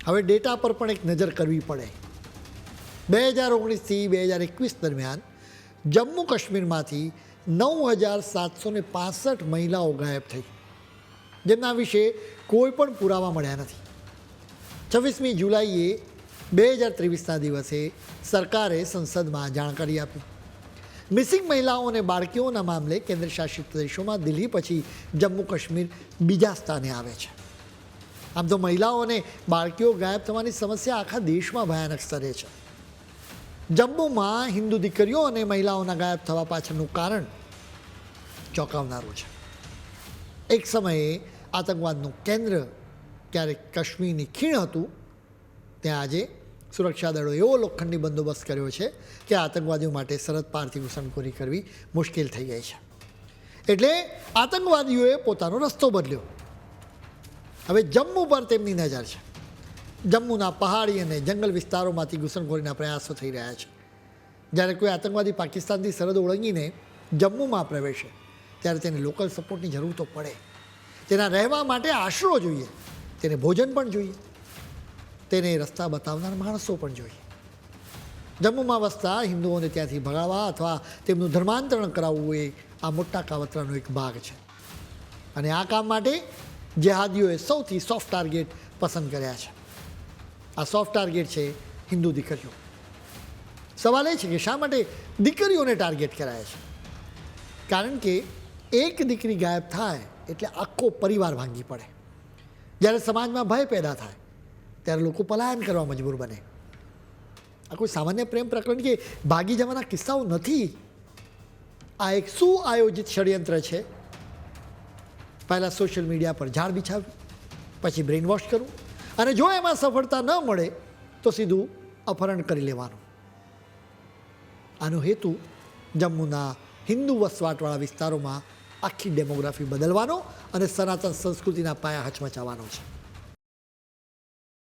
હવે ડેટા પર પણ એક નજર કરવી પડે. 2019થી 2021 દરમિયાન જમ્મુ કાશ્મીરમાંથી 9,765 મહિલાઓ ગાયબ થઈ, જેમના વિશે કોઈ પણ પુરાવા મળ્યા નથી. 26મી જુલાઈએ 2023ના દિવસે સરકારે સંસદમાં જાણકારી આપી. મિસિંગ મહિલાઓ અને બાળકીઓના મામલે કેન્દ્ર શાસિત પ્રદેશોમાં દિલ્હી પછી જમ્મુ કાશ્મીર બીજા સ્થાને આવે છે. આમ તો મહિલાઓ અને બાળકીઓ ગાયબ થવાની સમસ્યા આખા દેશમાં ભયાનક સ્તરે છે. જમ્મુમાં હિન્દુ દીકરીઓ અને મહિલાઓના ગાયબ થવા પાછળનું કારણ ચોંકાવનારું છે. એક સમયે આતંકવાદનું કેન્દ્ર ક્યારેક કાશ્મીરની ખીણ હતું, ત્યાં આજે સુરક્ષા દળો એવો લોખંડી બંદોબસ્ત કર્યો છે કે આતંકવાદીઓ માટે સરહદ પારથી ઘૂસણખોરી કરવી મુશ્કેલ થઈ ગઈ છે. એટલે આતંકવાદીઓએ પોતાનો રસ્તો બદલ્યો. હવે જમ્મુ પર તેમની નજર છે. જમ્મુના પહાડી અને જંગલ વિસ્તારોમાંથી ઘૂસણખોરીના પ્રયાસો થઈ રહ્યા છે. જ્યારે કોઈ આતંકવાદી પાકિસ્તાનથી સરહદ ઓળંગીને જમ્મુમાં પ્રવેશે ત્યારે તેને લોકલ સપોર્ટની જરૂર તો પડે. તેના રહેવા માટે આશરો જોઈએ, તેને ભોજન પણ જોઈએ, તેને રસ્તા બતાવનાર માણસો પણ જોઈએ. જમ્મુમાં વસતા હિન્દુઓને ત્યાંથી ભગાડવા અથવા તેમનું ધર્માંતરણ કરાવવું એ આ મોટા કાવતરાનો એક ભાગ છે. અને આ કામ માટે જેહાદીઓએ સૌથી સોફ્ટ ટાર્ગેટ પસંદ કર્યા છે. આ સોફ્ટ ટાર્ગેટ છે હિન્દુ દીકરીઓ. સવાલ એ છે કે શા માટે દીકરીઓને ટાર્ગેટ કરાય છે? કારણ કે એક દીકરી ગાયબ થાય એટલે આખો પરિવાર ભાંગી પડે. જ્યારે સમાજમાં ભય પેદા થાય ત્યારે લોકો પલાયન કરવા મજબૂર બને. આ કોઈ સામાન્ય પ્રેમ પ્રકરણ કે ભાગી જવાના કિસ્સાઓ નથી. આ એક સુઆયોજિત ષડયંત્ર છે. પહેલાં સોશિયલ મીડિયા પર ઝાડ બિછાવવું, પછી બ્રેઇન વોશ કરવું, અને જો એમાં સફળતા ન મળે તો સીધું અપહરણ કરી લેવાનું. આનો હેતુ જમ્મુના હિન્દુ વસવાટવાળા વિસ્તારોમાં આખી ડેમોગ્રાફી બદલવાનો અને સનાતન સંસ્કૃતિના પાયા હચમચાવવાનો છે.